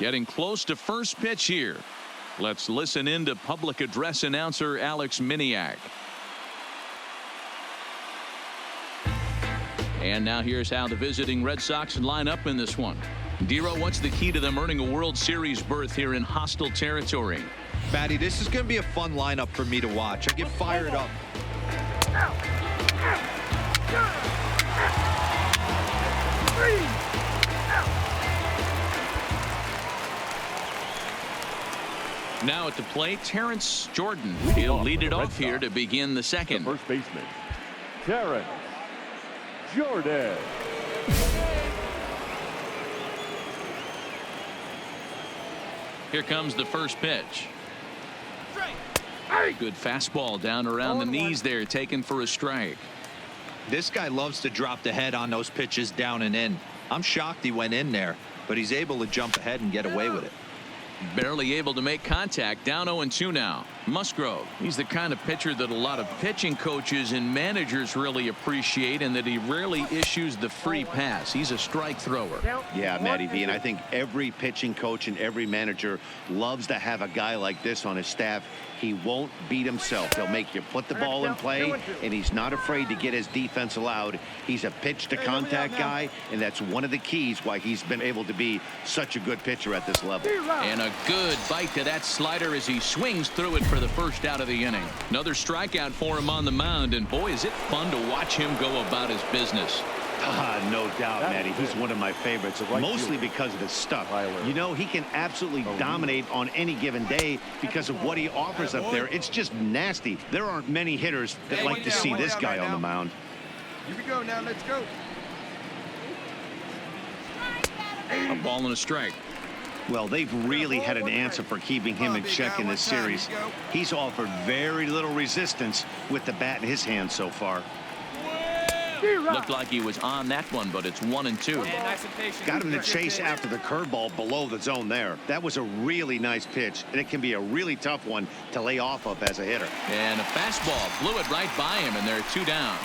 Getting close to first pitch here. Let's listen in to public address announcer Alex Miniak. And now here's how the visiting Red Sox line up in this one. Dero, what's the key to them earning a World Series berth here in hostile territory? Matty, this is going to be a fun lineup for me to watch. I get fired up. Now at the plate, Terrence Jordan. He'll lead it off here to begin the second. The first baseman, Terrence Jordan. Here comes the first pitch. Good fastball down around the knees there, taken for a strike. This guy loves to drop the head on those pitches down and in. I'm shocked he went in there, but he's able to jump ahead and get away with it. Barely able to make contact. Down 0-2 now. Musgrove. He's the kind of pitcher that a lot of pitching coaches and managers really appreciate, and that he rarely issues the free pass. He's a strike thrower. Yeah, Matty V, and I think every pitching coach and every manager loves to have a guy like this on his staff. He won't beat himself. He'll make you put the ball in play, and he's not afraid to get his defense allowed. He's a pitch to contact guy, and that's one of the keys why he's been able to be such a good pitcher at this level. And a good bite to that slider as he swings through it for the first out of the inning. Another strikeout for him on the mound, and boy, is it fun to watch him go about his business. No doubt, Matty. He's one of my favorites, mostly because of his stuff. You know, he can absolutely dominate on any given day because of what he offers up there. It's just nasty. There aren't many hitters that like to see this guy on the mound. Here we go now. Let's go. A ball and a strike. Well, they've really had an answer for keeping him in check in this series. He's offered very little resistance with the bat in his hand so far. Looked like he was on that one, but it's 1-2. Got him to chase after the curveball below the zone there. That was a really nice pitch, and it can be a really tough one to lay off of as a hitter. And a fastball blew it right by him, and they're 2 down.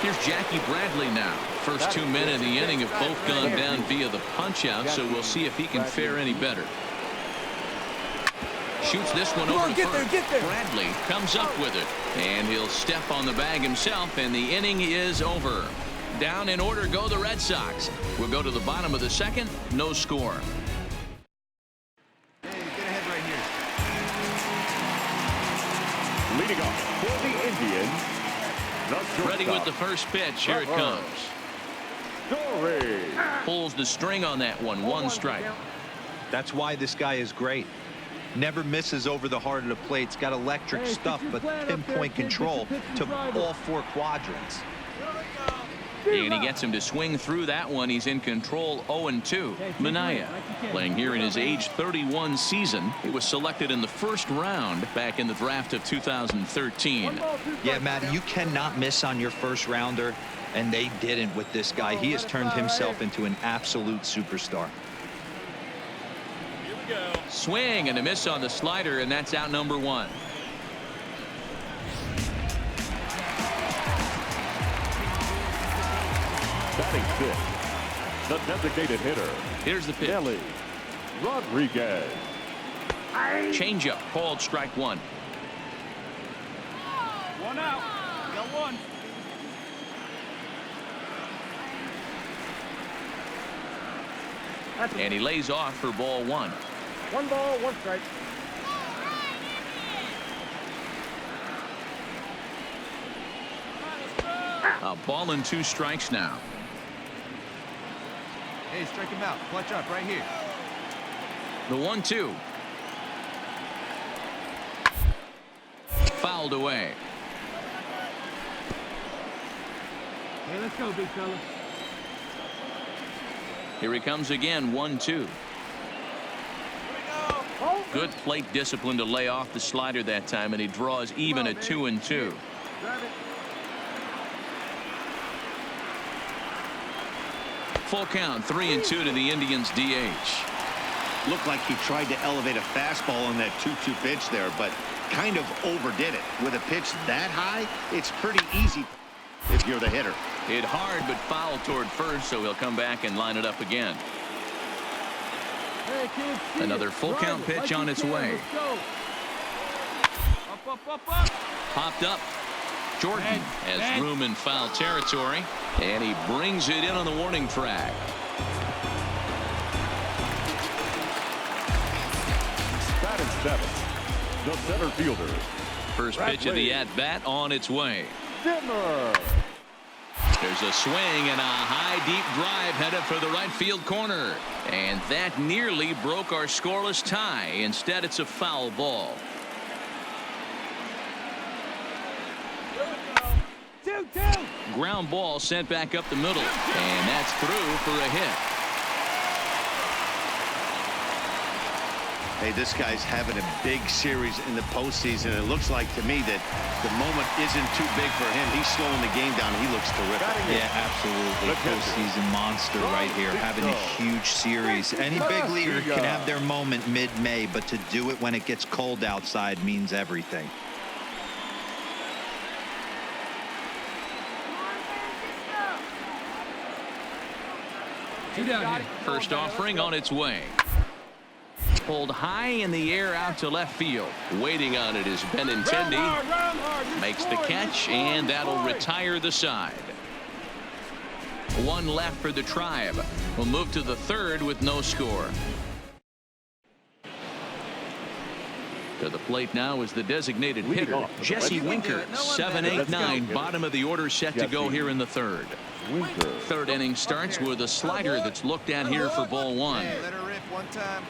Here's Jackie Bradley now. First 2 men in the inning have both gone down via the punch-out, so we'll see if he can fare any better. Shoots this one over to first. Bradley comes up with it, and he'll step on the bag himself, and the inning is over. Down in order go the Red Sox. We'll go to the bottom of the second. No score. Hey, get ahead right here. Leading off for the Indians, the Ready with the first pitch. Here it comes. Story. Pulls the string on that one. 1 strike. That's why this guy is great. Never misses over the heart of the plate. He's got electric stuff, but pinpoint control to all 4 quadrants. And he gets him to swing through that one. He's in control. 0-2. Minaya playing here in his age 31 season. He was selected in the first round back in the draft of 2013. Yeah, Matty, you cannot miss on your first rounder, and they didn't with this guy. He has turned himself into an absolute superstar. Swing and a miss on the slider, and that's out number 1. Batting 6th, the designated hitter. Here's the pitch. Nelly Rodriguez. Changeup called strike 1. 1 out. Got 1. And he lays off for ball 1. 1 ball, 1 strike. A ball and 2 strikes now. Hey, strike him out. Clutch up right here. The 1-2. Fouled away. Hey, let's go, big fella. Here he comes again. 1-2. Good plate discipline to lay off the slider that time, and he draws even at 2-2. Full count. 3-2 to the Indians DH. Looked like he tried to elevate a fastball on that 2-2 pitch there, but kind of overdid it. With a pitch that high, it's pretty easy if you're the hitter. Hit hard but foul toward first, so he'll come back and line it up again. Hey, kids, Another full count pitch on its way. Let's go. Up. Popped up. Jordan has room in foul territory, and he brings it in on the warning track. Batting seventh, the center fielder. First pitch of the at-bat on its way. Dimmer. There's a swing and a high deep drive headed for the right field corner, and that nearly broke our scoreless tie. Instead, it's a foul ball. 2-2. Ground ball sent back up the middle, and that's through for a hit. Hey, this guy's having a big series in the postseason. It looks like to me that the moment isn't too big for him. He's slowing the game down. He looks terrific. Yeah, absolutely. Postseason monster right here, having a huge series. Any big leaguer can have their moment mid-May, but to do it when it gets cold outside means everything. Two down here. First offering on its way. Pulled high in the air out to left field. Waiting on it is Benintendi. Makes the catch, and that'll retire the side. One left for the Tribe. We'll move to the third with no score. To the plate now is the designated hitter, Jesse Winker. 7, 8, 9, bottom of the order set to go here in the third. Third inning starts with a slider that's looked at here for ball one. Let her rip one time.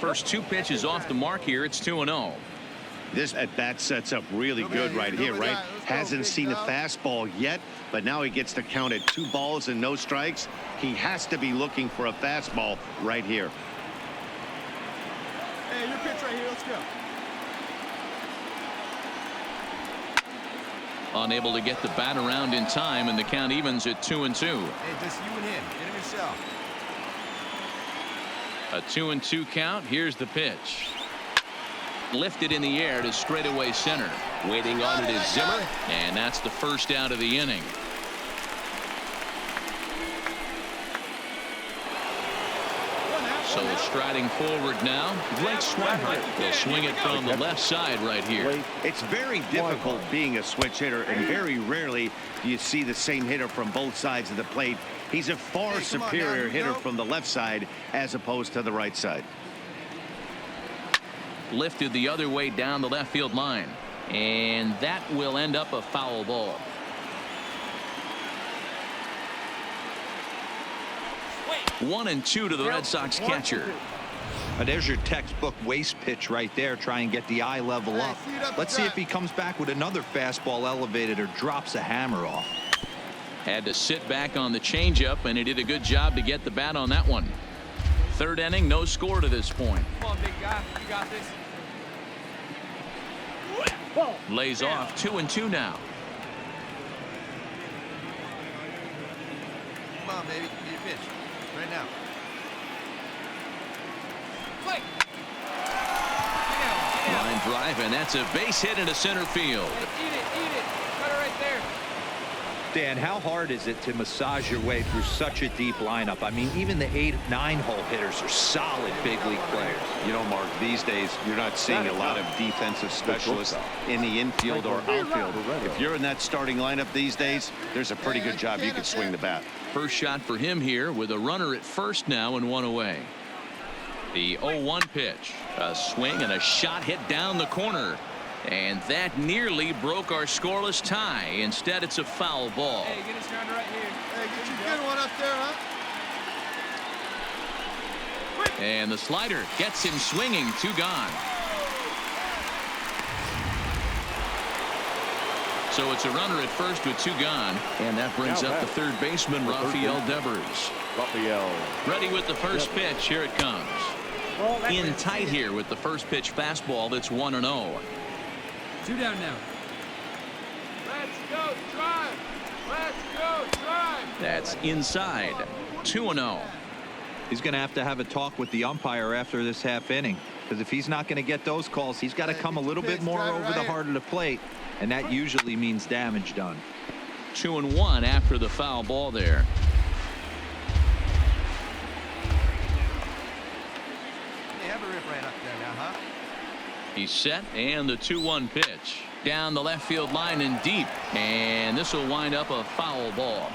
First two pitches off the mark here. It's 2-0. This at bat sets up really good right here, right? Hasn't seen a fastball yet, but now he gets to count at 2 balls and no strikes. He has to be looking for a fastball right here. Hey, your pitch right here. Let's go. Unable to get the bat around in time, and the count evens at 2-2. Hey, just you and him. Get him yourself. A 2-2 count. Here's the pitch. Lifted in the air to straightaway center. Waiting on it is Zimmer, and that's the first out of the inning. So striding forward now, Blake Swihart will swing it from the left side right here. It's very difficult being a switch hitter, and very rarely do you see the same hitter from both sides of the plate. He's a far superior hitter from the left side as opposed to the right side. Lifted the other way down the left field line, and that will end up a foul ball. One and two to the Red Sox catcher. There's your textbook waste pitch right there. Try and get the eye level up. Let's see if he comes back with another fastball elevated or drops a hammer off. Had to sit back on the changeup, and he did a good job to get the bat on that one. Third inning, no score to this point. Come on, big guy. You got this. Lays off 2-2 now. Come on, baby. Need a pitch. Right now. Play. Line drive, and that's a base hit into center field. Eat it. Cut her right there. Dan, how hard is it to massage your way through such a deep lineup? I mean, even the 8, 9 hole hitters are solid big league players. You know, Mark, these days you're not seeing a lot of defensive specialists in the infield or outfield. If you're in that starting lineup these days, there's a pretty good job you can swing the bat. First shot for him here with a runner at first now and one away. The 0-1 pitch. A swing and a shot hit down the corner. And that nearly broke our scoreless tie. Instead, it's a foul ball. Hey, get his grounder right here. Hey, get your good one up there, huh? And the slider gets him swinging. 2 gone. So it's a runner at first with 2 gone. And that brings up the third baseman, Rafael Devers. Ready with the first pitch. Here it comes. In tight here with the first pitch fastball. That's 1-0. 2 down now. Let's go, drive. Let's go, drive. That's inside. 2-0. He's going to have a talk with the umpire after this half inning. because if he's not going to get those calls, he's got to come a little bit more over the heart of the plate, and that usually means damage done. 2-1 after the foul ball there. He's set, and the 2-1 pitch down the left field line and deep, and this will wind up a foul ball.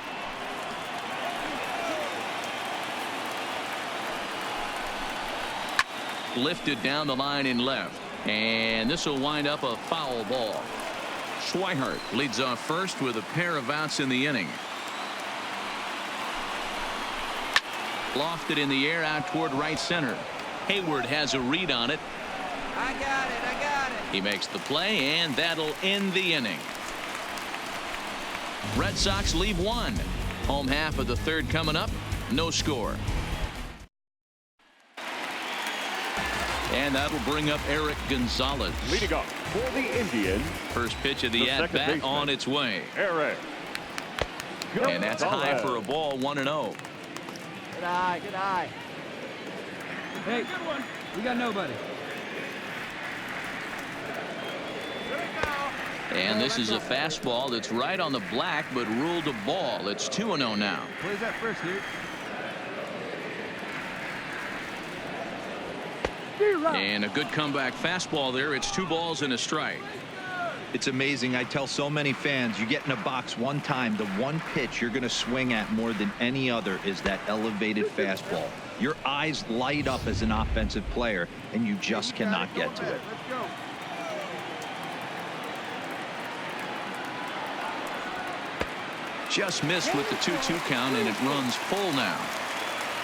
Lifted down the line in left, and this will wind up a foul ball. Schweihart leads off first with a pair of outs in the inning. Lofted in the air out toward right center. Hayward has a read on it. I got it. He makes the play, and that'll end the inning. Red Sox leave one. Home half of the third coming up. No score. And that'll bring up Eric Gonzalez. Leading off for the Indians. First pitch of the at-bat on its way. Eric. And that's high for a ball, 1-0. Good eye. Hey, good one. We got nobody. And this is a fastball that's right on the black, but ruled a ball. It's 2-0 now. Plays that first here. And a good comeback fastball there. It's 2 balls and a strike. It's amazing. I tell so many fans, you get in a box one time, the one pitch you're going to swing at more than any other is that elevated fastball. Your eyes light up as an offensive player, and you just cannot get to it. Just missed with the 2-2 count, and it runs full now.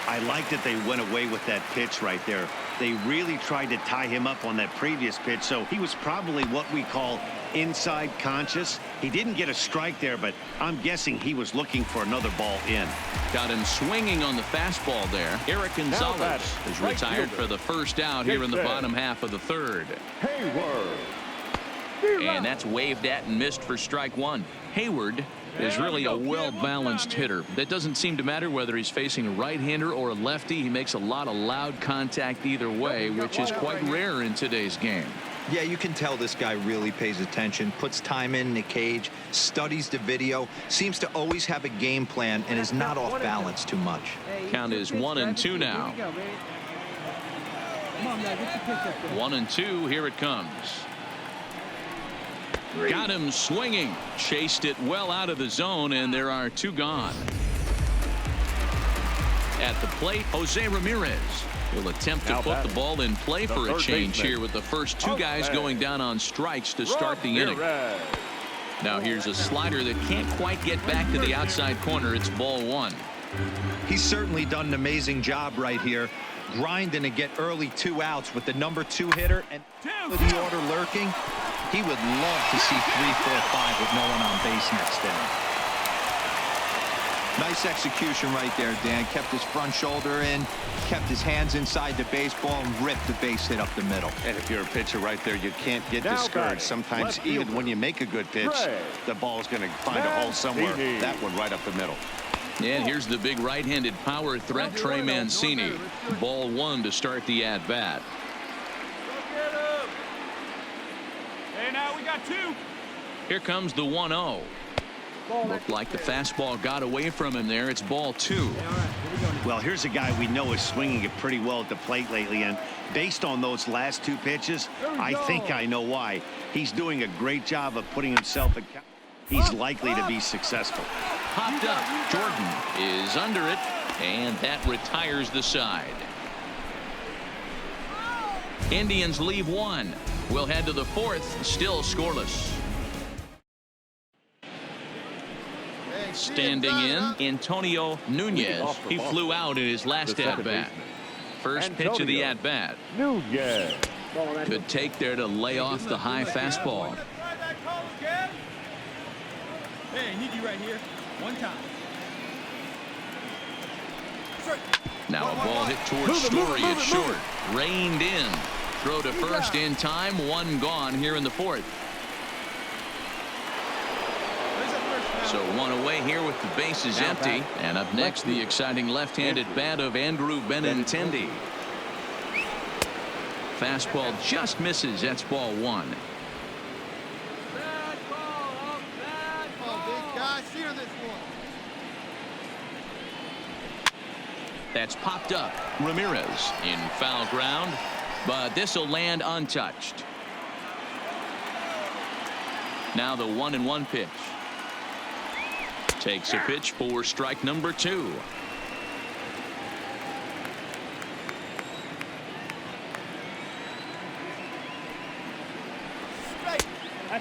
I like that they went away with that pitch right there. They really tried to tie him up on that previous pitch, so he was probably what we call inside conscious. He didn't get a strike there, but I'm guessing he was looking for another ball in. Got him swinging on the fastball there. Eric Gonzalez is retired for the first out here in the bottom half of the third. Hayward. And that's waved at and missed for strike one. Hayward is really a well-balanced hitter. That doesn't seem to matter whether he's facing a right-hander or a lefty. He makes a lot of loud contact either way, which is quite rare in today's game. Yeah, you can tell this guy really pays attention, puts time in the cage, studies the video, seems to always have a game plan, and is not off balance too much. Count is 1-2 now. 1-2. Here it comes. Got him swinging. Chased it well out of the zone, and there are 2 gone. At the plate, Jose Ramirez will attempt to put the ball in play for a change here with the first 2 guys going down on strikes to start the inning. Now here's a slider that can't quite get back to the outside corner. It's ball 1. He's certainly done an amazing job right here, grinding to get early 2 outs with the number 2 hitter and with the order lurking. He would love to see 3, 4, 5 with no one on base next inning. Nice execution right there, Dan. Kept his front shoulder in, kept his hands inside the baseball, and ripped the base hit up the middle. And if you're a pitcher right there, you can't get discouraged. Sometimes even when you make a good pitch, the ball's going to find a hole somewhere. That one right up the middle. And here's the big right-handed power threat, Trey Mancini. Ball 1 to start the at-bat. Hey, now we got 2. Here comes the 1-0. Looked like the fastball got away from him there. It's ball 2. Well, here's a guy we know is swinging it pretty well at the plate lately, and based on those last 2 pitches, I think I know why. He's doing a great job of putting himself in. He's likely to be successful. Popped up. Jordan is under it, and that retires the side. Indians leave 1. We'll head to the 4th, still scoreless. Standing in, Antonio Nunez. He flew out in his last at-bat. First pitch of the at-bat. Good take there to lay off the high fastball. Hey, I need you right here. One time. Now a ball hit towards Story. It's short. Reined in. Throw to first in time. 1 gone here in the 4th. So 1 away here with the bases empty. And up next, the exciting left-handed bat of Andrew Benintendi. Fastball just misses. That's ball one. That's popped up. Ramirez in foul ground, but this will land untouched. Now the 1-1 pitch. Takes a pitch for strike number 2.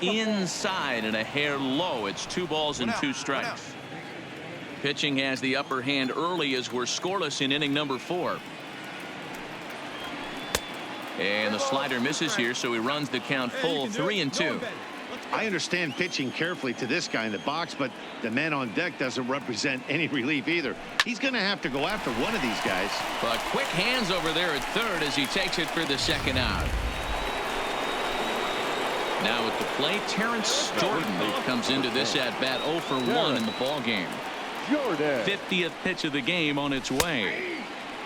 Inside and a hair low. It's 2 balls and 2 strikes. Pitching has the upper hand early as we're scoreless in inning number 4. And the slider misses here, so he runs the count full 3-2. I understand pitching carefully to this guy in the box, but the man on deck doesn't represent any relief either. He's going to have to go after one of these guys. But quick hands over there at third as he takes it for the second out. Now at the plate, Terrence Jordan comes into this at bat 0 for 1 in the ball game. 50th pitch of the game on its way.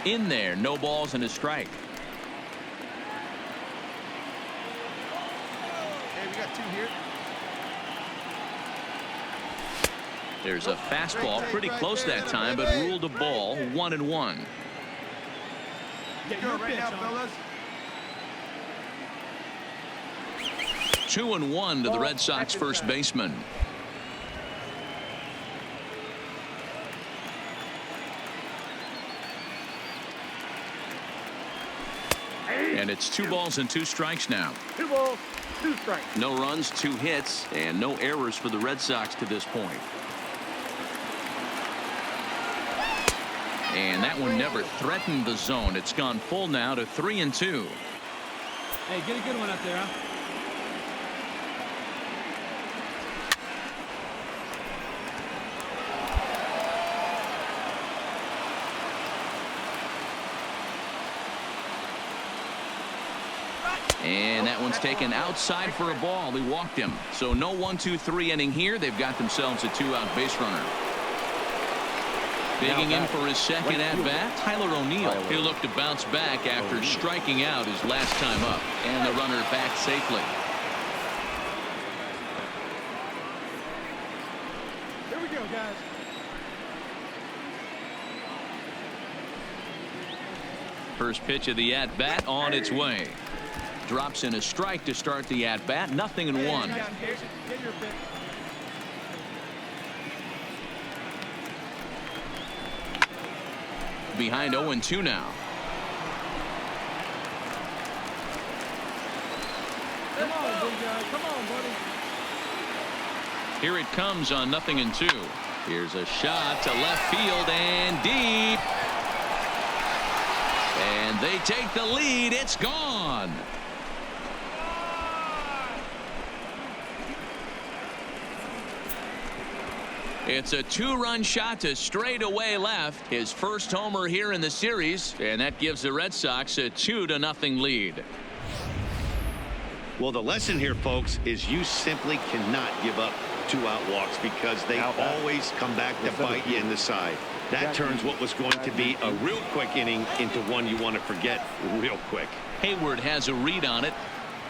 In there, no balls and a strike. Hey, we got 2 here. There's a fastball pretty close that time, but ruled a ball. 1-1. Get your pitch, fellas. 2-1 to the Red Sox first baseman. And it's 2 balls and 2 strikes now. 2 balls, 2 strikes. No runs, 2 hits, and no errors for the Red Sox to this point. And that one never threatened the zone. It's gone full now to 3-2. Hey, get a good one up there, huh? And that one's taken outside for a ball. He walked him. So no 1-2-3 inning here. They've got themselves a 2-out base runner. Digging in for his second at bat, Tyler O'Neill. He'll look to bounce back after striking out his last time up. And the runner back safely. Here we go, guys. First pitch of the at bat on its way. Drops in a strike to start the at bat. 0-1. Get your pitch. Behind 0-2 now. Come on, big guy. Come on, buddy. Here it comes on 0-2. Here's a shot to left field and deep. And they take the lead. It's gone. It's a 2-run shot to straightaway left. His first homer here in the series, and that gives the Red Sox a 2-0 lead. Well, the lesson here, folks, is you simply cannot give up 2-out walks because they always come back to bite you in the side. That turns what was going to be a real quick inning into one you want to forget real quick. Hayward has a read on it,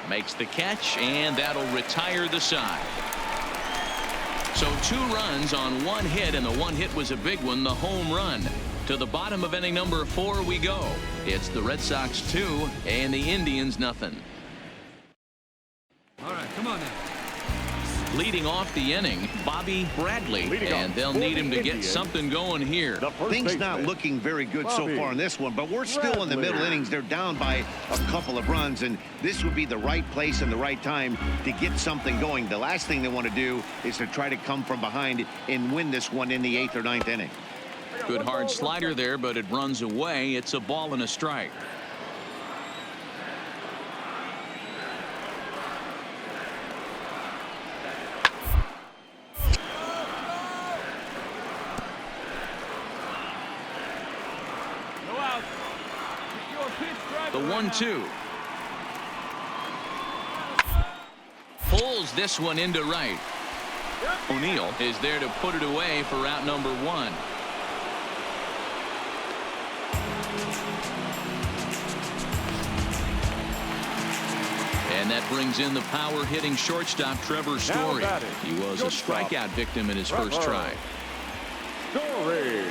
makes the catch, and that'll retire the side. So 2 runs on 1 hit, and the 1 hit was a big one, the home run. To the bottom of inning number 4 we go. It's the Red Sox 2 and the Indians nothing. All right, come on now. Leading off the inning, Bobby Bradley, and they'll need him to get something going here. Things not looking very good so far in this one, but we're still in the middle innings. They're down by a couple of runs, and this would be the right place and the right time to get something going. The last thing they want to do is to try to come from behind and win this one in the 8th or 9th inning. Good hard slider there, but it runs away. It's a ball and a strike. The 1-2. Pulls this one into right. O'Neill is there to put it away for out number 1. And that brings in the power hitting shortstop Trevor Story. He was a strikeout victim in his first try. Story.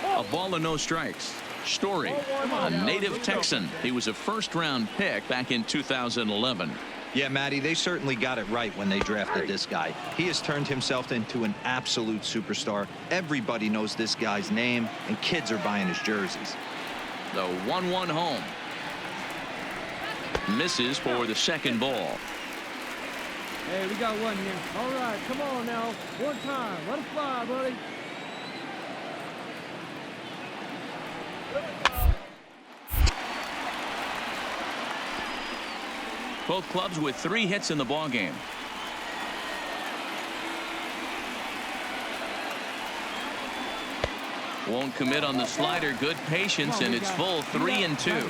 A ball and no strikes. Story, a native Texan. He was a first-round pick back in 2011. Yeah, Matty, they certainly got it right when they drafted this guy. He has turned himself into an absolute superstar. Everybody knows this guy's name, and kids are buying his jerseys. The 1-1 home. Misses for the second ball. Hey, we got one here. All right, come on now. One time. Let it fly, buddy. Both clubs with 3 hits in the ballgame. Won't commit on the slider. Good patience, and it's full 3-2.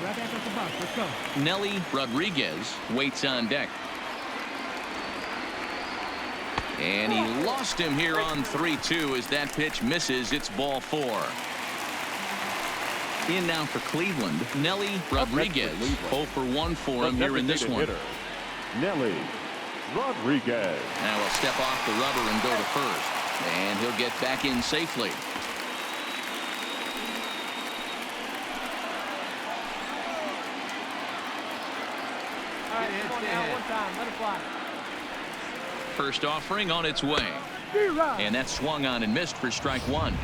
Nelly Rodriguez waits on deck. And he lost him here on 3-2 as that pitch misses. It's ball 4. In now for Cleveland, Nelly Rodriguez. 0 for 1 for him here in this one. Nelly Rodriguez. Now he'll step off the rubber and go to first. And he'll get back in safely. All right, come on now. One time. Let it fly. First offering on its way. And that swung on and missed for strike 1.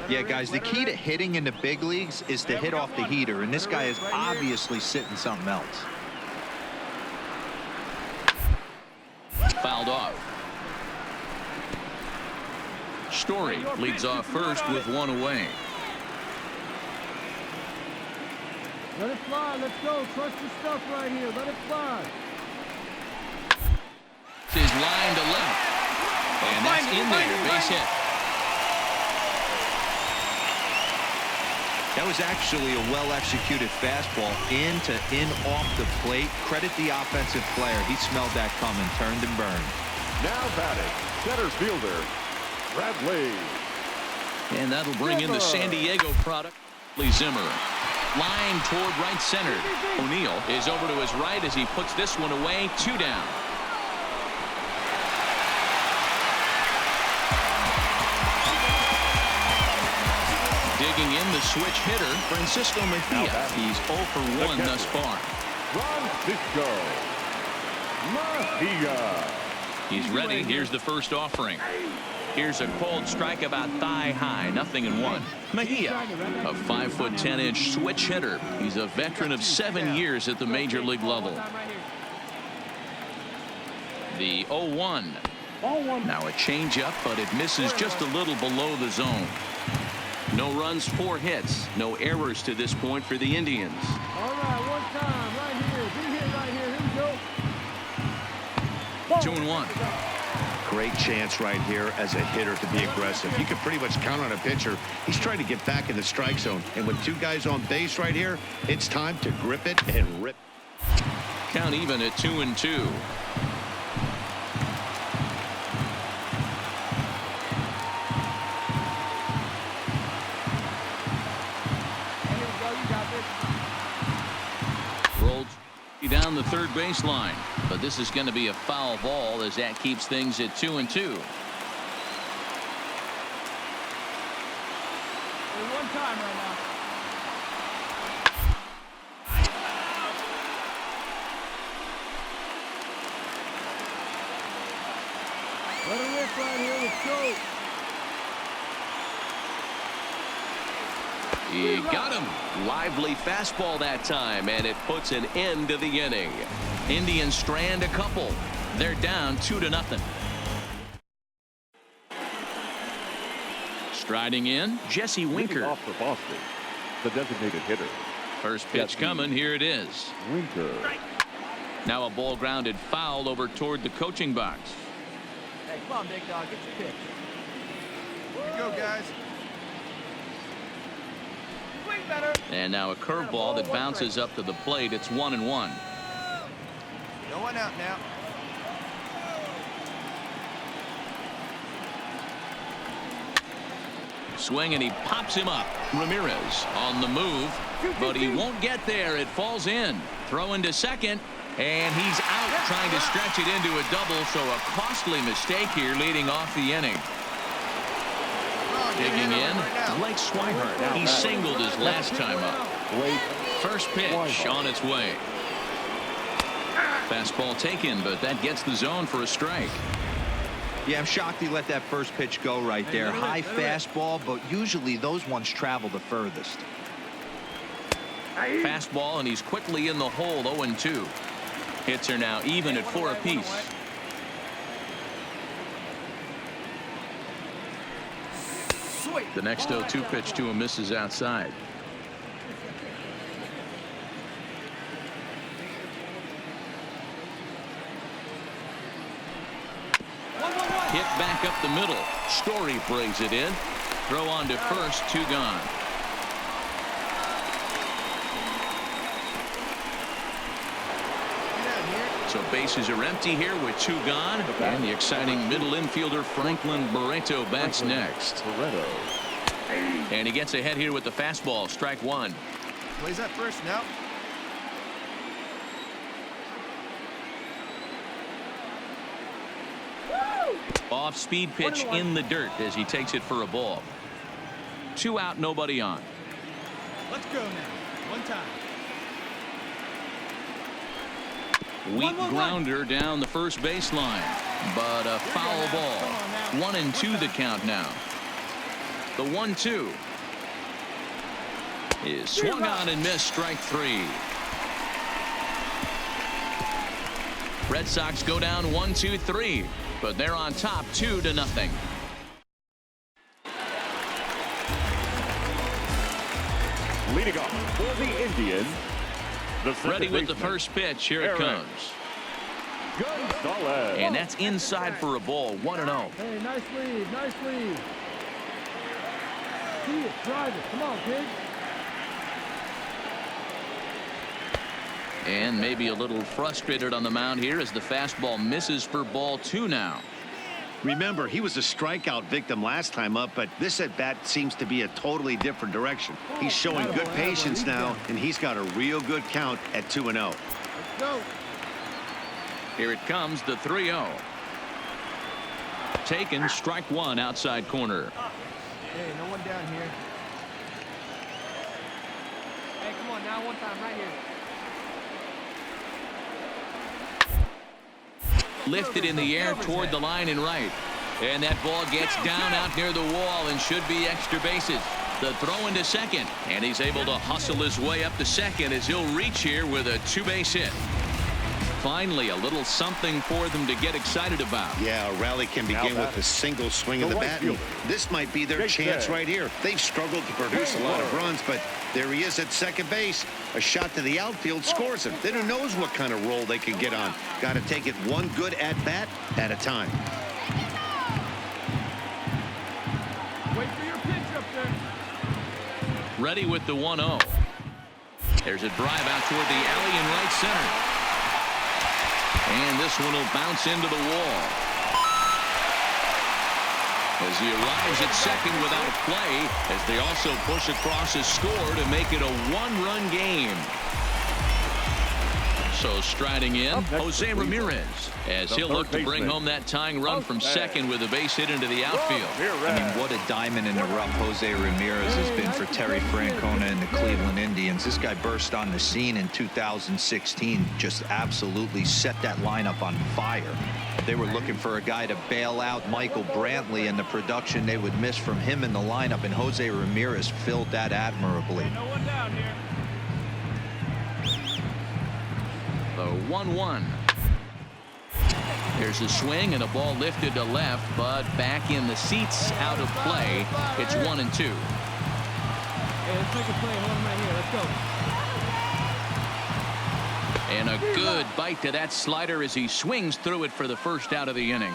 Yeah, guys, the key to hitting in the big leagues is to hit off the heater, and this guy is obviously sitting something else. Fouled off. Story leads off first with 1 away. Let it fly. Let's go. Trust your stuff right here. Let it fly. His line to left. And that's in there. Base hit. That was actually a well-executed fastball in off the plate. Credit the offensive player. He smelled that coming, turned and burned. Now batting, center fielder, Bradley. And that'll bring in the San Diego product, Zimmer. Line toward right center. O'Neill is over to his right as he puts this one away. 2 down. Digging in the switch hitter, Francisco Mejia. He's 0 for 1 thus far. Francisco Mejia. He's ready. Here's the first offering. Here's a cold strike about thigh high. 0-1. Mejia, a 5'10" switch hitter. He's a veteran of 7 years at the major league level. The 0-1. Now a changeup, but it misses just a little below the zone. No runs, 4 hits. No errors to this point for the Indians. All right, one time, right here. Big hit right here. Here we go. 2-1. Great chance right here as a hitter to be aggressive. You can pretty much count on a pitcher. He's trying to get back in the strike zone. And with 2 guys on base right here, it's time to grip it and rip. Count even at 2-2. Rolled down the third baseline, but this is going to be a foul ball as that keeps things at 2-2. One time right now. Let it rip right here. Let's go. He got him. Lively fastball that time, and it puts an end to the inning. Indians strand a couple. They're down 2-0. Striding in, Jesse Winker. Off for Boston, the designated hitter. First pitch coming. Here it is. Winker. Now a ball grounded foul over toward the coaching box. Hey, come on, big dog. Get your pitch. Here we go, guys. Better. And now a curveball that bounces up to the plate. It's 1-1. No one out now. Swing, and he pops him up. Ramirez on the move, but he won't get there. It falls in. Throw into second. And he's out trying to stretch it into a double, so a costly mistake here leading off the inning. Digging in, Blake Swihart. He singled his last time up. First pitch on its way. Fastball taken, but that gets the zone for a strike. Yeah, I'm shocked he let that first pitch go right there. High fastball, but usually those ones travel the furthest. Fastball, and he's quickly in the hole. 0-2. Hits are now even at 4 apiece. The next 0-2 pitch to him misses outside. Hit back up the middle. Story brings it in. Throw on to first, 2 gone. So bases are empty here with 2 gone. And the exciting middle infielder Franklin Barreto bats next. And he gets ahead here with the fastball. Strike 1. Plays up first now. Off speed pitch in the dirt as he takes it for a ball. 2 out, nobody on. Let's go now. One time. Weak grounder down the first baseline, but a foul ball. 1-2 the count now. The 1-2 is swung on and missed. Strike 3. Red Sox go down 1-2-3, but they're on top 2-0. Leading off for the Indians. Ready with the first pitch. Here it comes. Gonzalez. And that's inside for a ball. 1-0. Hey, nice lead. Nice lead. See it. Drive it. Come on, kid. And maybe a little frustrated on the mound here as the fastball misses for ball 2 now. Remember, he was a strikeout victim last time up, but this at bat seems to be a totally different direction. He's showing good patience now, and he's got a real good count at 2-0. Let's go. Here it comes, the 3-0. Taken, strike 1 outside corner. Hey, no one down here. Hey, come on now, one time right here. Lifted in the air toward the line and right. And that ball gets down out near the wall and should be extra bases. The throw into second, and he's able to hustle his way up to second as he'll reach here with a 2-base hit. Finally, a little something for them to get excited about. Yeah, a rally can begin with a single swing of the bat. And this might be their chance right here. They've struggled to produce a lot of runs, but there he is at second base. A shot to the outfield scores him. Then who knows what kind of roll they can get on. Got to take it one good at-bat at a time. Wait for your pitch up there. Ready with the 1-0. There's a drive out toward the alley in right center. And this one will bounce into the wall. As he arrives at second without a play, as they also push across his score to make it a 1-run game. So striding in, Jose Ramirez, as he'll look to bring home that tying run from second with a base hit into the outfield. I mean, what a diamond in the rough Jose Ramirez has been for Terry Francona and the Cleveland Indians. This guy burst on the scene in 2016, just absolutely set that lineup on fire. They were looking for a guy to bail out Michael Brantley, and the production they would miss from him in the lineup, and Jose Ramirez filled that admirably. No one down here. The 1-1. There's a swing and a ball lifted to left, but back in the seats, out of play. It's 1-2. Hey, let's make a play. Hold him right here. Let's go. And a good bite to that slider as he swings through it for the first out of the inning.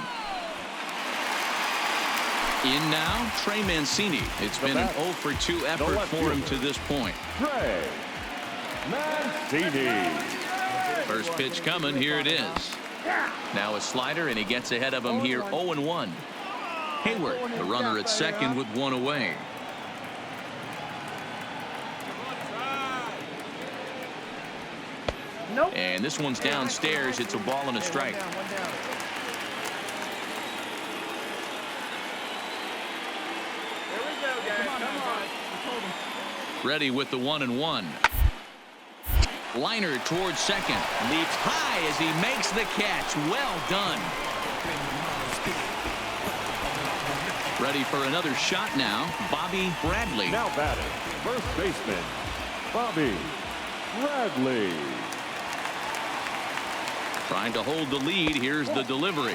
In now, Trey Mancini. It's been an 0-for-2 effort for him to this point. Trey Mancini. First pitch coming. Here it is. Now a slider, and he gets ahead of him here. 0-1. Hayward, the runner at second with one away. Nope. And this one's downstairs. It's a ball and a strike. One down. There we go, guys. Come on. Ready with the 1-1. Liner towards second. Leaps high as he makes the catch. Well done. Ready for another shot now. Bobby Bradley. Now batting, first baseman, Bobby Bradley. Trying to hold the lead. Here's the delivery.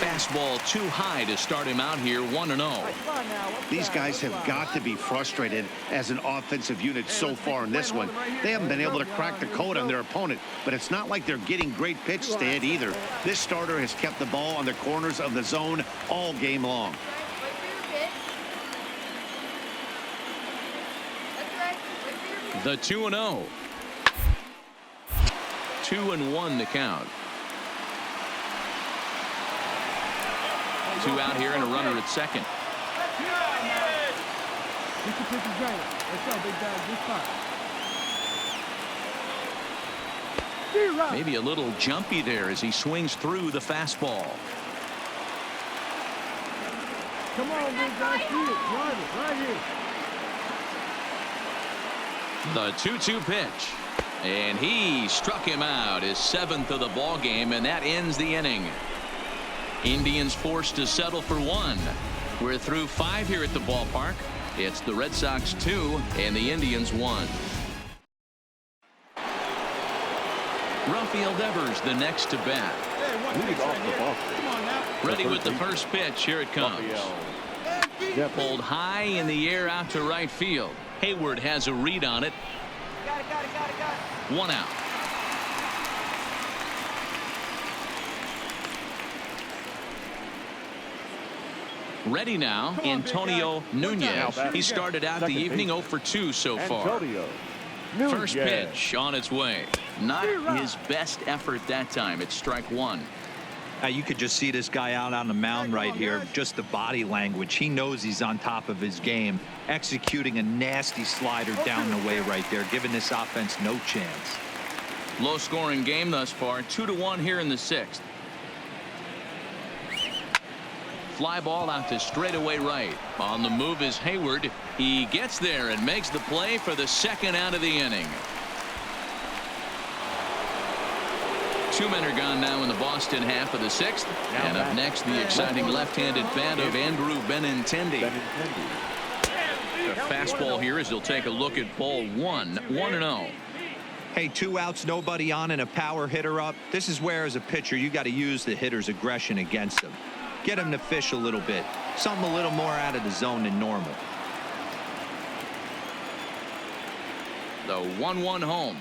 Fastball too high to start him out here 1-0. These guys have got to be frustrated as an offensive unit so far in this one. They haven't been able to crack the code on their opponent, but it's not like they're getting great pitches to hit either. This starter has kept the ball on the corners of the zone all game long. The 2-0. 2-1 the count. Two out here and a runner at second. Maybe a little jumpy there as he swings through the fastball. Come on, big guy. See it. Drive it right here. The 2-2 pitch. And he struck him out, his 7th of the ball game, and that ends the inning. Indians forced to settle for 1. We're through 5 here at the ballpark. It's the Red Sox 2 and the Indians 1. Rafael Devers the next to bat. Leading off the ball. Ready with the first pitch. Here it comes. Pulled high in the air out to right field. Hayward has a read on it. Got it. 1 out. Ready now, Antonio Nunez. He started out the evening 0 for 2 so far. First pitch on its way. Not his best effort that time. It's strike 1. You could just see this guy out on the mound right here. Just the body language. He knows he's on top of his game. Executing a nasty slider down the way right there, giving this offense no chance. Low scoring game thus far. 2-1 here in the 6th. Fly ball out to straightaway right. On the move is Hayward. He gets there and makes the play for the second out of the inning. 2 men are gone now in the Boston half of the 6th. And up next, the exciting left-handed bat of Andrew Benintendi. The fastball here as he'll take a look at ball 1. 1-0. Hey, 2 outs, nobody on, and a power hitter up. This is where, as a pitcher, you got to use the hitter's aggression against him. Get him to fish a little bit. Something a little more out of the zone than normal. The 1-1 home.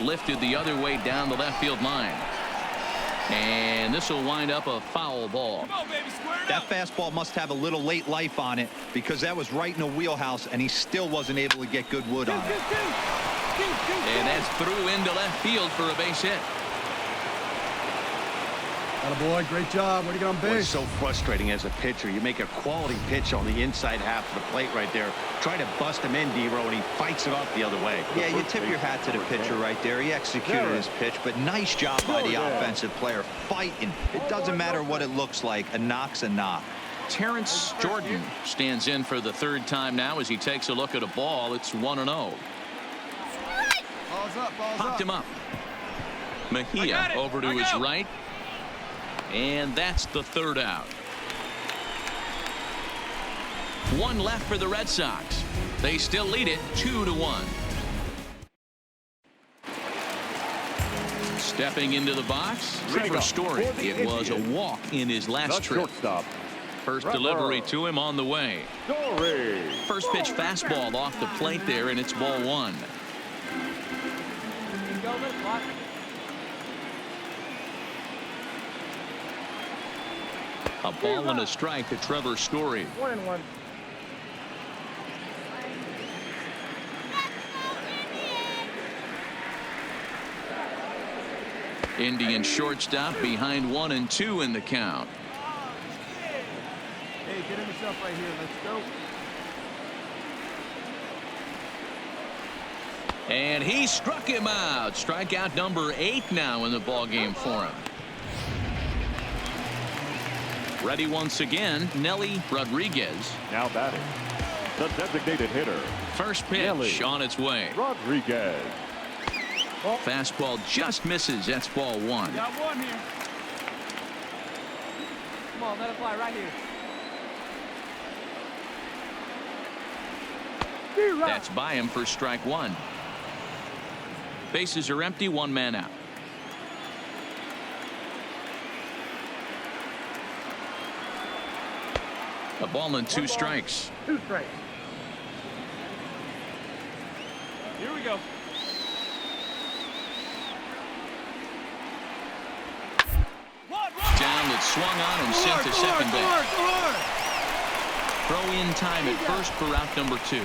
Lifted the other way down the left field line. And this will wind up a foul ball. That fastball must have a little late life on it, because that was right in the wheelhouse and he still wasn't able to get good wood on it. And that's through into left field for a base hit. Attaboy, great job. What do you got on base? It's so frustrating as a pitcher. You make a quality pitch on the inside half of the plate right there. Try to bust him in, D-Row, and he fights it off the other way. Yeah, you tip your hat to the pitcher right there. He executed his pitch, but nice job by the offensive player fighting. It doesn't matter what it looks like. A knock's a knock. Terrence Jordan stands in for the 3rd time now as he takes a look at a ball. It's 1-0. Balls up, Popped him up. Mejia over to his right. And that's the 3rd out. 1 left for the Red Sox. They still lead it 2-1. Stepping into the box, Trevor Story. It was a walk in his last trip. First delivery to him on the way. First pitch fastball off the plate there, and it's ball 1. A ball and a strike to Trevor Story. 1-1. Indian shortstop behind 1 and 2 in the count. Hey, get him yourself right here. Let's go. And he struck him out. Strikeout number 8 now in the ball game for him. Ready once again, Nelly Rodriguez. Now batting, the designated hitter. First pitch Nelly on its way. Rodriguez. Fastball just misses. That's ball 1. Got one here. Come on, let it fly right here. That's by him for strike 1. Bases are empty, 1 man out. A ball and 2 strikes. 2 strikes. Here we go. Down that swung on and sent to second base. Throw in time at first for out number 2.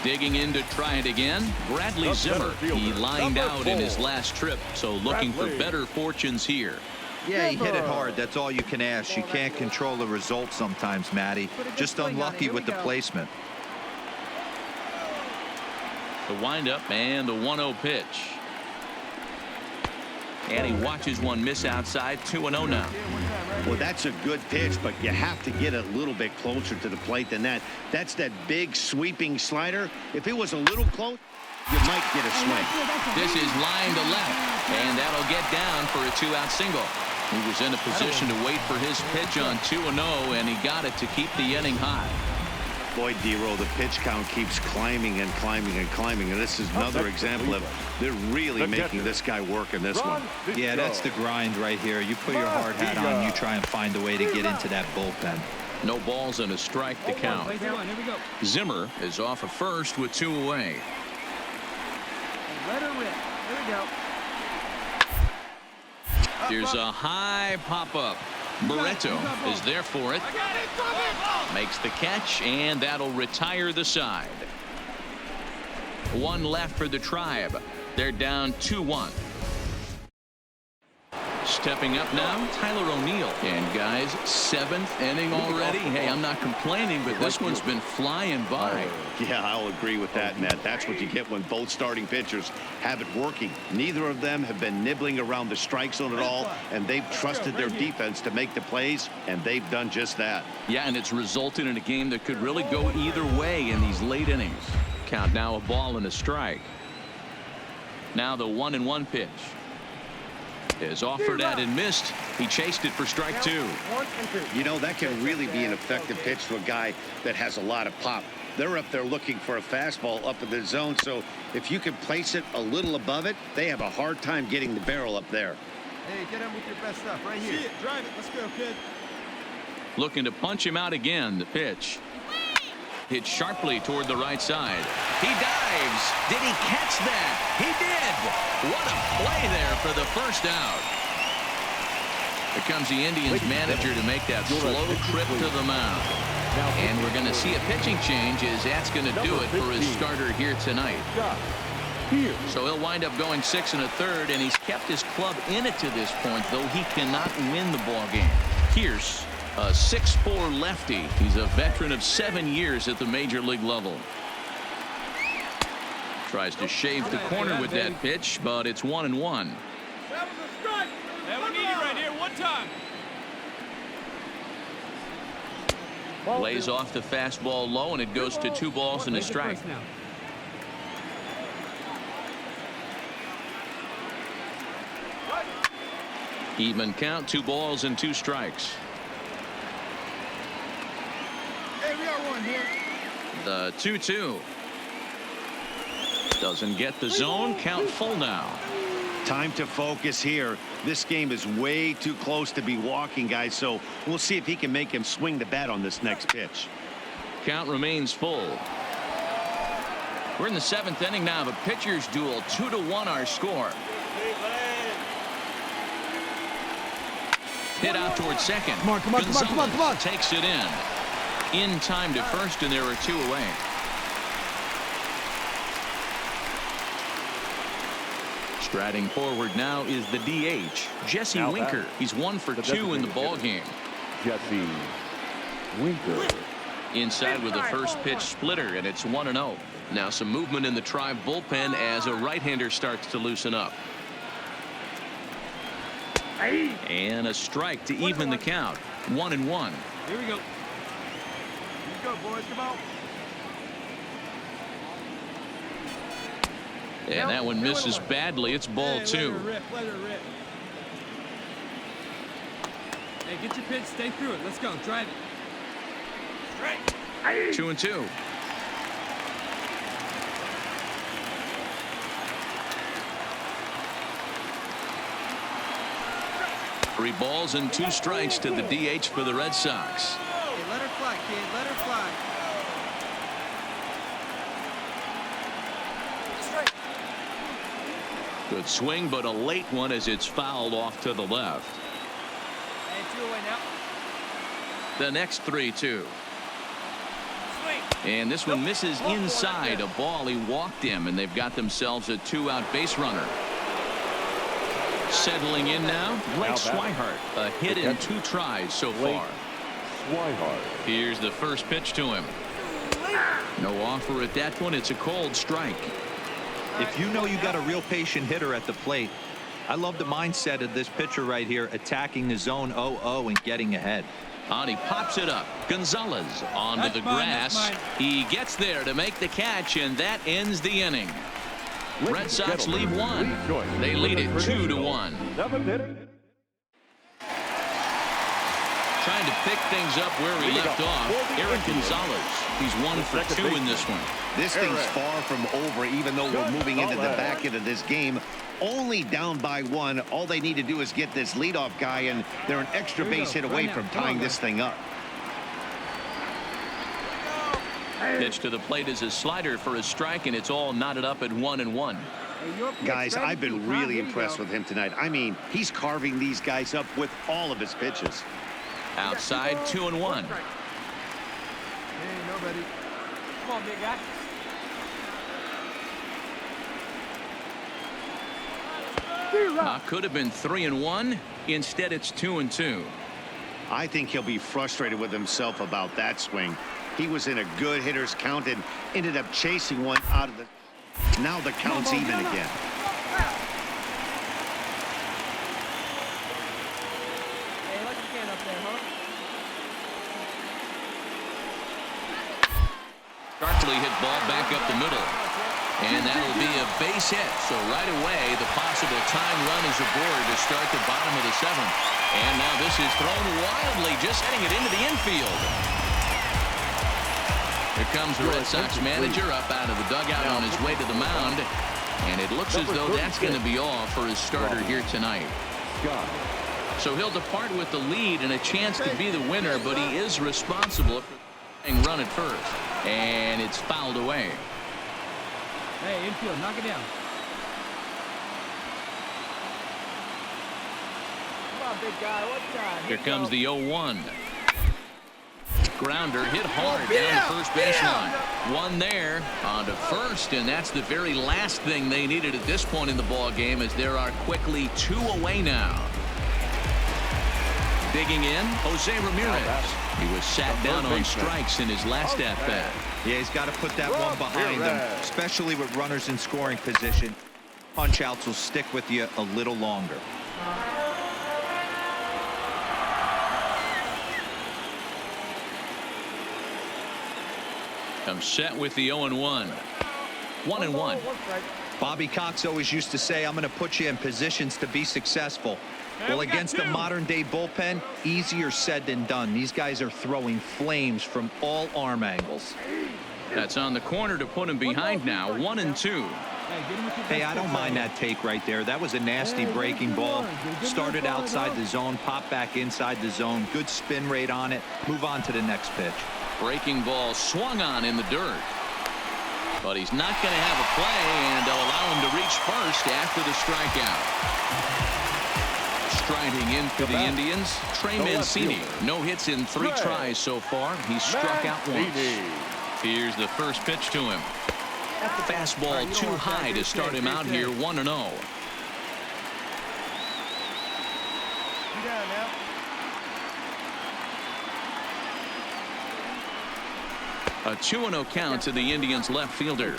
Digging in to try it again, Bradley Zimmer. He lined out in his last trip, so looking for better fortunes here. Yeah, he hit it hard. That's all you can ask. You can't control the result sometimes, Matty. Just unlucky with the placement. The windup and the 1-0 pitch. And he watches one miss outside. 2-0 now. Well, that's a good pitch, but you have to get a little bit closer to the plate than that. That's that big sweeping slider. If it was a little close, you might get a swing. This is line to left, and that'll get down for a 2-out single. He was in a position to wait for his pitch on 2-0, and he got it to keep the inning high. Boy, D-Roll, the pitch count keeps climbing and climbing and climbing, and this is another example of they're really making this guy work in this one. Yeah, that's the grind right here. You put your hard hat on, you try and find a way to get into that bullpen. No balls and a strike to count. Zimmer is off of first with 2 away. Let her rip. Here we go. Here's a high pop-up. Barreto is there for it. Makes the catch, and that'll retire the side. 1 left for the Tribe. They're down 2-1. Stepping up now, Tyler O'Neill. And guys, 7th inning already. Hey, I'm not complaining, but this one's been flying by. Yeah, I'll agree with that, Matt. That's what you get when both starting pitchers have it working. Neither of them have been nibbling around the strike zone at all, and they've trusted their defense to make the plays, and they've done just that. Yeah, and it's resulted in a game that could really go either way in these late innings. Count now a ball and a strike. Now the 1-1 pitch. Is offered at and missed. He chased it for strike 2. You know, that can really be an effective pitch to a guy that has a lot of pop. They're up there looking for a fastball up in the zone, so if you can place it a little above it, they have a hard time getting the barrel up there. Hey, get him with your best stuff right here. See it, drive it. Let's go, kid. Looking to punch him out again. The pitch. Hit sharply toward the right side. He dives. Did he catch that? He did. What a play there for the first out. Here comes the Indians manager to make that slow trip to the mound. And we're going to see a pitching change as that's going to do it for his starter here tonight. So he'll wind up going 6 1/3, and he's kept his club in it to this point, though he cannot win the ball game. Here's a 6'4" lefty. He's a veteran of 7 years at the major league level. Tries to shave the corner with that pitch, but it's 1-1. That was a strike. That we need it right here. 1 time. Lays off the fastball low, and it goes to 2 balls and a strike. Even count, 2 balls and 2 strikes. Hey, we got one here. The 2-2. Doesn't get the zone. Count full now. Time to focus here. This game is way too close to be walking, guys, so we'll see if he can make him swing the bat on this next pitch. Count remains full. We're in the 7th inning now. The pitchers duel. 2-1 our score. Hit out towards second. Come on, come on, come on, come on, come on. Takes it in time to first, and there are 2 away. Striding forward now is the DH, Jesse Winker. He's 1 for 2 in the ball game. Jesse Winker. Inside with the first pitch splitter, and it's 1-0. Now some movement in the Tribe bullpen as a right-hander starts to loosen up. And a strike to even the count. 1-1. Here we go. Let's go, boys. Come on. And that one misses badly. It's ball 2. Let her rip. Hey, get your pitch. Stay through it. Let's go. Drive it. Strike. 2-2. Three balls and 2 strikes to the DH for the Red Sox. Hey, let her fly, kid. Let her fly. Good swing, but a late one as it's fouled off to the left. Hey, 2 away now. The next 3-2. And this one misses inside. A ball. He walked him, and they've got themselves a 2-out base runner. Settling in now, Blake Swihart. A hit in 2 tries so far. Here's the first pitch to him. No offer at that one. It's a cold strike. If you know you got a real patient hitter at the plate, I love the mindset of this pitcher right here, attacking the zone 0-0 and getting ahead. He pops it up. Gonzalez onto the grass. He gets there to make the catch, and that ends the inning. Red Sox lead 1. They lead it 2-1. Trying to pick things up where we left off. Eric Gonzalez. He's 1 for 2 in this one. This thing's far from over, even though we're moving into the back end of this game. Only down by 1. All they need to do is get this leadoff guy, and they're an extra base hit away from tying this thing up. Pitch to the plate is a slider for a strike, and it's all knotted up at 1-1. Guys, I've been really impressed with him tonight. I mean, he's carving these guys up with all of his pitches. Outside, 2-1. Hey, nobody. Come on, big guy. Could have been 3-1. Instead, it's 2-2. I think he'll be frustrated with himself about that swing. He was in a good hitter's count and ended up chasing one out of the. Now the count's even again. Hey, let your hand up there, huh? Sharply hit ball back up the middle. And that'll be a base hit. So right away, the possible tying run is aboard to start the bottom of the 7th. And now this is thrown wildly, just heading it into the infield. Here comes the Red Sox manager up out of the dugout on his way to the mound. And it looks as though that's going to be all for his starter here tonight. So he'll depart with the lead and a chance to be the winner, but he is responsible for the run at first. And it's fouled away. Hey, infield, knock it down. Come on, big guy. What time? Here comes the 0-1. Grounder hit hard down the first baseline. One there on to first, and that's the very last thing they needed at this point in the ball game, as there are quickly 2 away now. Digging in, Jose Ramirez. He was sat down on strikes in his last at-bat. Yeah, he's got to put that one behind him, especially with runners in scoring position. Punch-outs will stick with you a little longer. Comes set with the 0-1. 1-1. Bobby Cox always used to say, I'm going to put you in positions to be successful. Well, against the modern-day bullpen, easier said than done. These guys are throwing flames from all arm angles. That's on the corner to put him behind now. 1-2. Hey, I don't mind that take right there. That was a nasty breaking ball. Started outside the zone, popped back inside the zone. Good spin rate on it. Move on to the next pitch. Breaking ball swung on in the dirt. But he's not going to have a play, and they'll allow him to reach first after the strikeout. Striding in for the Indians, Trey Mancini. No hits in 3 tries so far. He's struck out once. Here's the first pitch to him. Fastball too high to start him out here, 1-0. A 2-0 count to the Indians left fielder.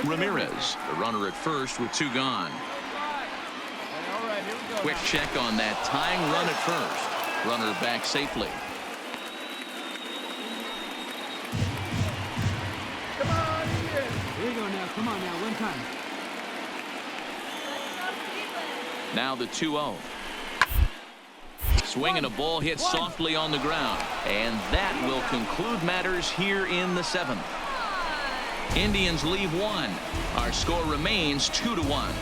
Ramirez, the runner at first with 2 gone. Quick check on that tying run at first. Runner back safely. Here you go now. Come on now. One time. Now the 2-0. Swinging a ball hit softly on the ground. And that will conclude matters here in the 7th. Indians leave 1. Our score remains 2-1.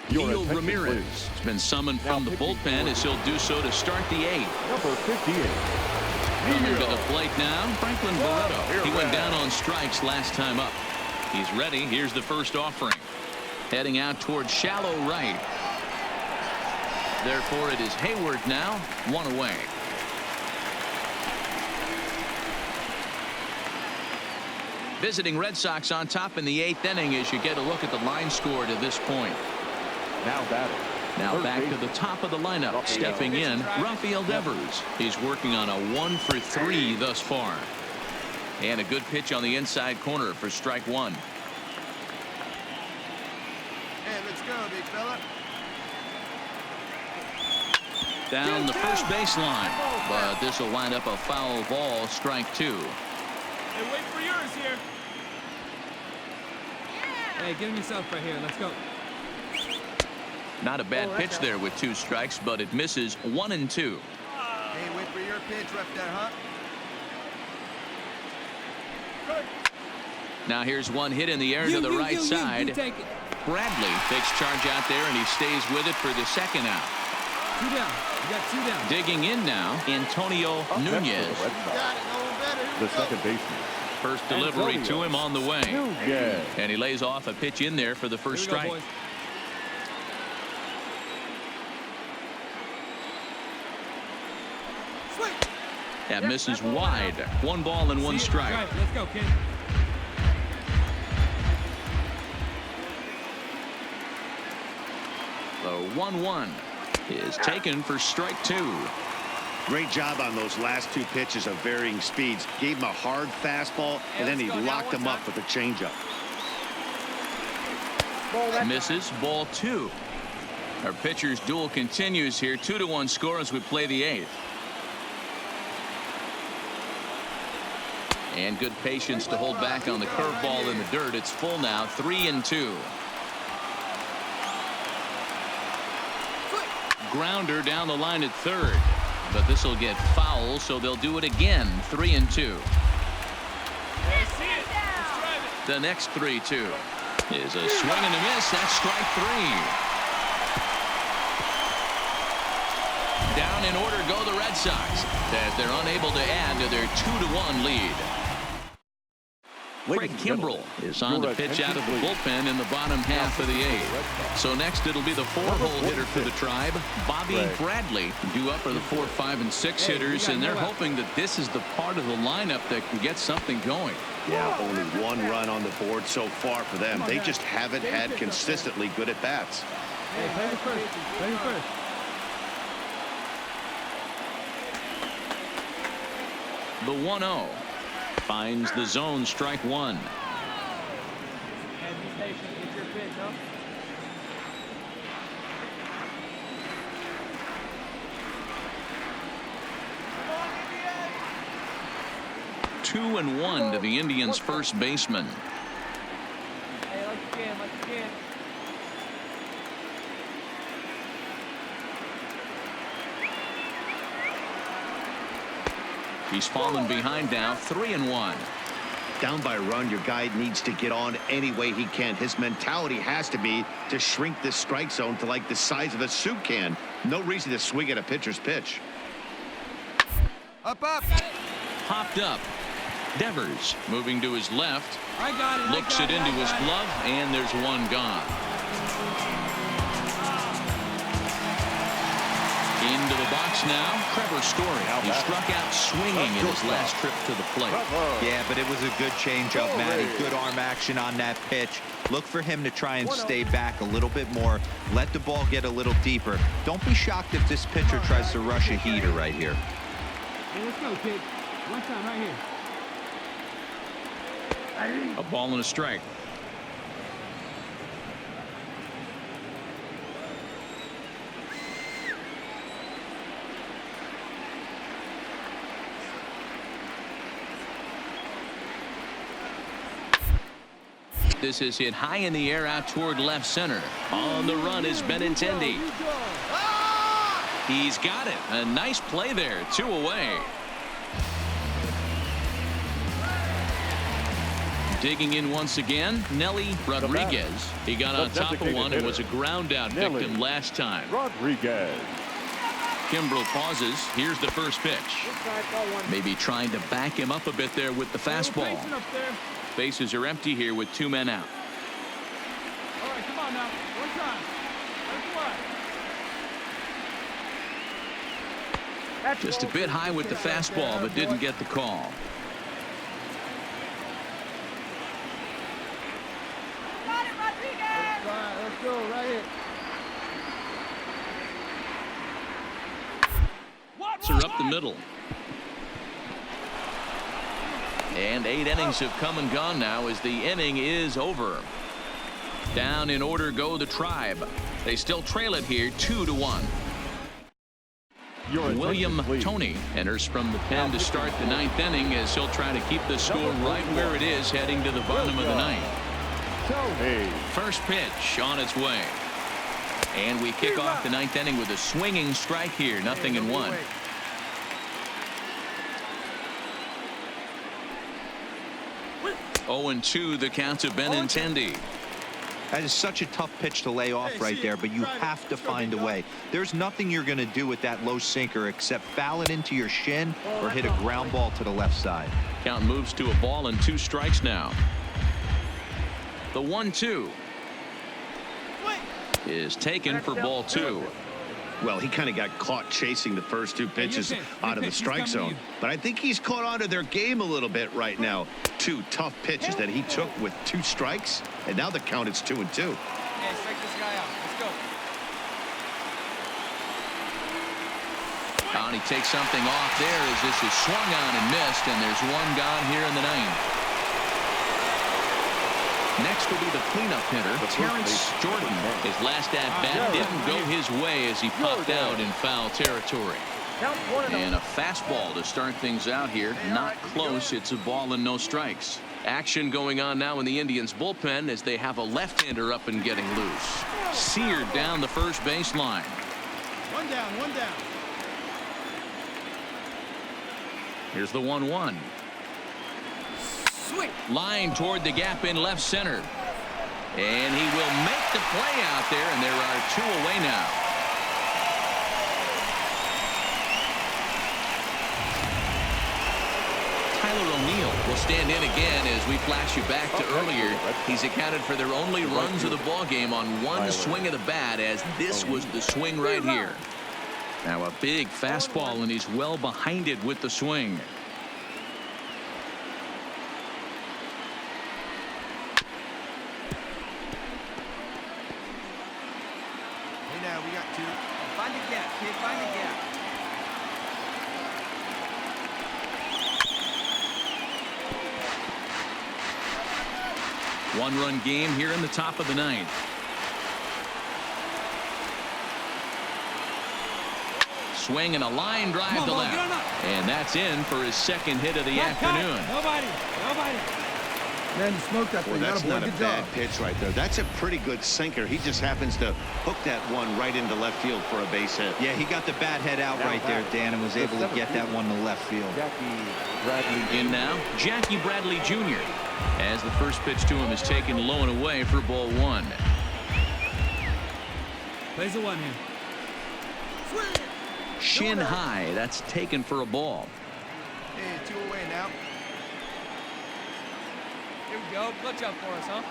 Neil Ramirez has been summoned from the bullpen as he'll do so to start the 8th. Number 58. Coming to the plate now, Franklin Barreto. He went down on strikes last time up. He's ready. Here's the first offering. Heading out towards shallow right. Therefore, it is Hayward now, 1 away. Visiting Red Sox on top in the 8th inning as you get a look at the line score to this point. Now batting. Now back to the top of the lineup. Stepping in, Rafael Devers. He's working on a 1 for 3 thus far. And a good pitch on the inside corner for strike 1. Hey, let's go, big fella. Down the first baseline, but this will wind up a foul ball, strike 2. Hey, wait for yours here. Hey, get him yourself right here. Let's go. Not a bad pitch there with 2 strikes, but it misses 1 and 2. Hey, wait for your pitch right there, huh? Now here's one hit in the air to the right side. Take it. Bradley takes charge out there, and he stays with it for the second out. 2 down. You got 2 down. Digging in now, Antonio Nunez. The second baseman. First delivery to him on the way. Nunez. And he lays off a pitch in there for the first Here we go, strike. boys. That misses wide. 1 ball and 1 strike. Right, let's go, kid. The 1-1 is taken for strike 2. Great job on those last 2 pitches of varying speeds. Gave him a hard fastball, and then he locked him up with a changeup. Misses, ball 2. Our pitcher's duel continues here. 2-1 score as we play the 8th. And good patience to hold back on the curveball in the dirt. It's full now, 3-2. Grounder down the line at third. But this will get foul, so they'll do it again. 3-2. The next 3-2 is a swing and a miss. That's strike 3. Down in order go the Red Sox as they're unable to add to their 2-1 lead. Craig Kimbrell is on the pitch out of the bullpen in the bottom half of the 8th. So next it'll be the 4-hole hitter for the Tribe, Bobby Bradley, due up for the 4, 5, and 6 hitters, and they're hoping that this is the part of the lineup that can get something going. Yeah, only 1 run on the board so far for them. They just haven't had consistently good at bats. Hey, play the first. Play the first. The 1-0 finds the zone, strike 1. And be patient. It's your pitch, huh? 2-1 to the Indians' first baseman. Hey, like you can, like you can. He's fallen behind now, 3-1. Down by a run, your guy needs to get on any way he can. His mentality has to be to shrink this strike zone to like the size of a soup can. No reason to swing at a pitcher's pitch. Up, up. Popped up. Devers moving to his left. I got it. Looks it into his glove, and there's 1 gone. Into the box now, Trevor Story. He struck out swinging in his last trip to the plate. Yeah, but it was a good changeup, Matty. Good arm action on that pitch. Look for him to try and stay back a little bit more. Let the ball get a little deeper. Don't be shocked if this pitcher tries to rush a heater right here. Hey, let's go, kid. One time right here. A ball and a strike. This is hit high in the air out toward left center. On the run is Benintendi. He's got it. A nice play there. 2 away. Digging in once again, Nelly Rodriguez. He got on top of one and was a ground out victim last time. Rodriguez. Kimbrel pauses. Here's the first pitch. Maybe trying to back him up a bit there with the fastball. Bases are empty here with 2 men out. All right, come on now. One time. Just a bit high with the fastball, but didn't get the call. Let's go right here. Are up the middle. And 8 innings have come and gone now as the inning is over. Down in order go the Tribe. They still trail it here 2-1. William Toney enters from the pen to start the 9th inning as he'll try to keep the score right where it is heading to the bottom of the 9th. First pitch on its way. And we kick off the 9th inning with a swinging strike here. 0-1. Oh, 2 the count to Benintendi. That is such a tough pitch to lay off right there, but you have to find a way. There's nothing you're going to do with that low sinker except foul it into your shin or hit a ground ball to the left side. Count moves to a ball and 2 strikes now. The 1-2 is taken for ball 2. Well, he kind of got caught chasing the first 2 pitches out of the strike zone. But I think he's caught on to their game a little bit right now. 2 tough pitches that he took with 2 strikes. And now the count is 2-2. Hey, strike this guy out. Let's go. And he takes something off there as this is swung on and missed. And there's 1 gone here in the 9th. Next will be the cleanup hitter, Terrence Jordan. His last at-bat didn't go his way as he popped out in foul territory. And a fastball to start things out here. Not close. It's a ball and no strikes. Action going on now in the Indians bullpen as they have a left-hander up and getting loose. Seared down the first baseline. One down, one down. Here's the 1-1. Line toward the gap in left center. And he will make the play out there, and there are 2 away now. Tyler O'Neill will stand in again as we flash you back to earlier. He's accounted for their only runs of the ball game on 1 swing of the bat, as this was the swing right here. Now a big fastball, and he's well behind it with the swing. We got 2. Find the gap, kid. Find the gap. One-run game here in the top of the 9th. Swing and a line drive to left. And that's in for his 2nd hit of the afternoon. Nobody. Man, you smoked that thing. That's not a bad pitch right there. That's a pretty good sinker. He just happens to hook that one right into left field for a base hit. Yeah, he got the bat head out right there, Dan, and was able to get that one to left field. In now, Jackie Bradley Jr. as the first pitch to him is taken low and away for ball 1. Plays the 1 here. Shin high. That's taken for a ball. Hey, 2 away now. Here we go. Clutch up for us, huh?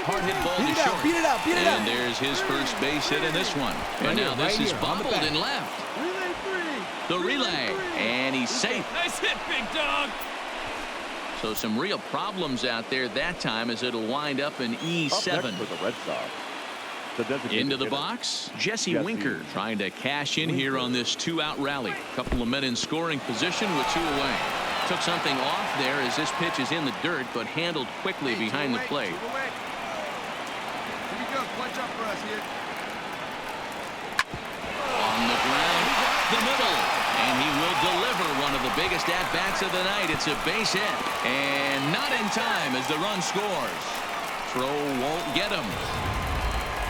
Hard hit ball to short. Beat it out. And there's his first base hit in this one. And now this is bobbled in left. Relay 3. The relay. And he's safe. Nice hit, big dog. So some real problems out there that time as it'll wind up in E7. For the Red Sox. The designated Into the hitter. box, Jesse Jesse Winker trying to cash in here on this two-out rally. Couple of men in scoring position with two away. Took something off there as this pitch is in the dirt, but handled quickly behind the plate. Here we go. Clutch up for us here. On the ground, the middle, and he will deliver one of the biggest at-bats of the night. It's a base hit, and not in time as the run scores. Throw won't get him.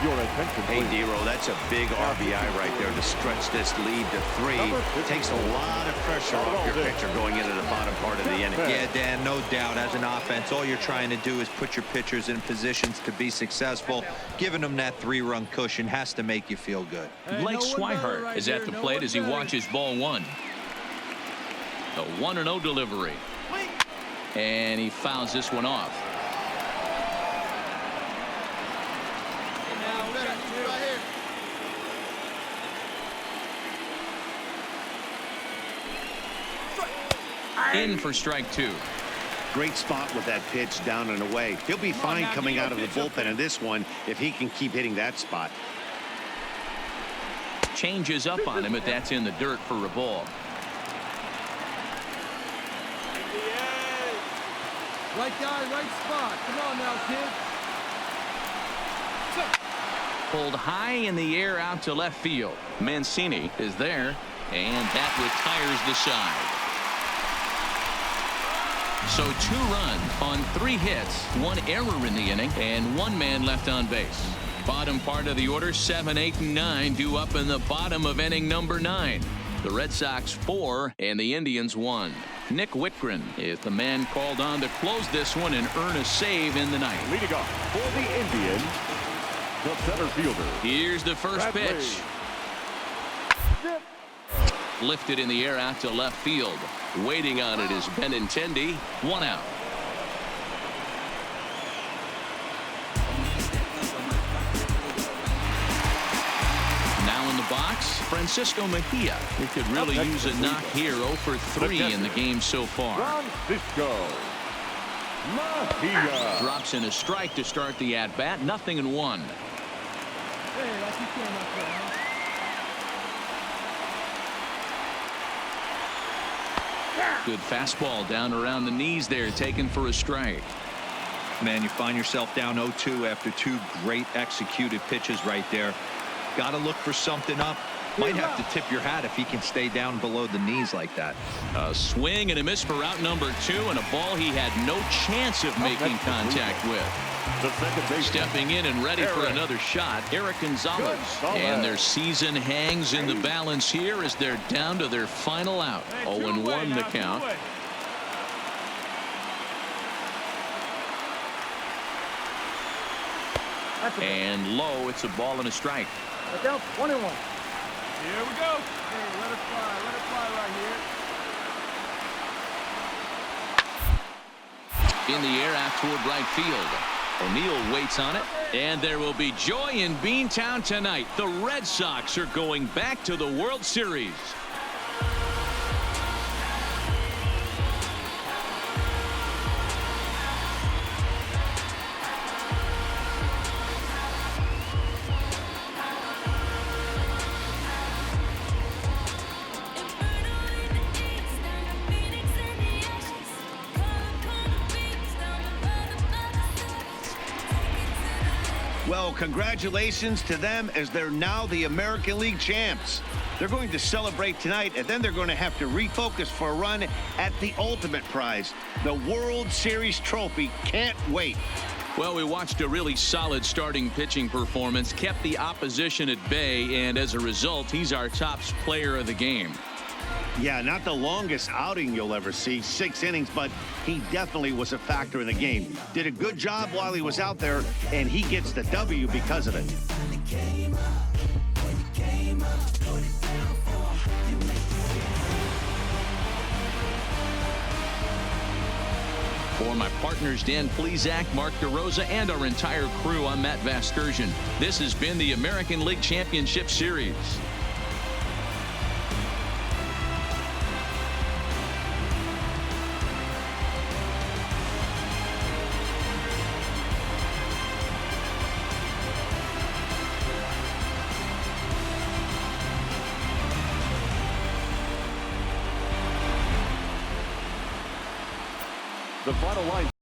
Your attention, Hey, please. Dero, that's a big RBI right there to stretch this lead to 3. Takes a lot of pressure off your pitcher going into the bottom part of the inning. Yeah, Dan, no doubt. As an offense, all you're trying to do is put your pitchers in positions to be successful. Giving them that 3-run cushion has to make you feel good. Blake Swihart is at the plate as he watches ball 1. The 1-0 delivery. And he fouls this one off. In for strike 2. Great spot with that pitch down and away. He'll be fine coming out of the bullpen in this one if he can keep hitting that spot. Changes up on him, but that's in the dirt for a ball. Right guy, right spot. Come on now, kid. Pulled high in the air out to left field. Mancini is there, and that retires the side. So 2 runs on 3 hits, 1 error in the inning, and 1 man left on base. Bottom part of the order, 7, 8, and 9 due up in the bottom of inning number 9. The Red Sox 4 and the Indians 1. Nick Whitgren is the man called on to close this one and earn a save in the ninth. Leading off for the Indians, the center fielder. Here's the first Bradley. pitch. Lifted in the air out to left field. Waiting on it is Benintendi. 1 out. Now in the box, Francisco Mejia. He could really use a knock here. 0 for 3 in the game so far. Francisco Mejia. Drops in a strike to start the at-bat. 0-1. Hey, like you came up there, huh? Good fastball down around the knees there, taken for a strike. Man, you find yourself down 0-2 after 2 great executed pitches right there. Got to look for something up. Might have to tip your hat if he can stay down below the knees like that. A swing and a miss for out number 2, and a ball he had no chance of making contact with. The second baseman. Stepping in and ready for another shot, Eric Gonzalez. And their season hangs in the balance here as they're down to their final out. 0-1 the count. And low, it's a ball and a strike. Look out, 1-1. Here we go. Hey, let it fly right here. In the air out toward right field. O'Neill waits on it, and there will be joy in Beantown tonight. The Red Sox are going back to the World Series. Well, congratulations to them as they're now the American League champs. They're going to celebrate tonight, and then they're going to have to refocus for a run at the ultimate prize, the World Series trophy. Can't wait. Well, we watched a really solid starting pitching performance, kept the opposition at bay, and as a result, he's our top player of the game. Yeah, not the longest outing you'll ever see, 6 innings, but he definitely was a factor in the game. Did a good job while he was out there, and he gets the W because of it. For my partners, Dan Plesac, Mark DeRosa, and our entire crew, I'm Matt Vasgersian. This has been the American League Championship Series. The final line.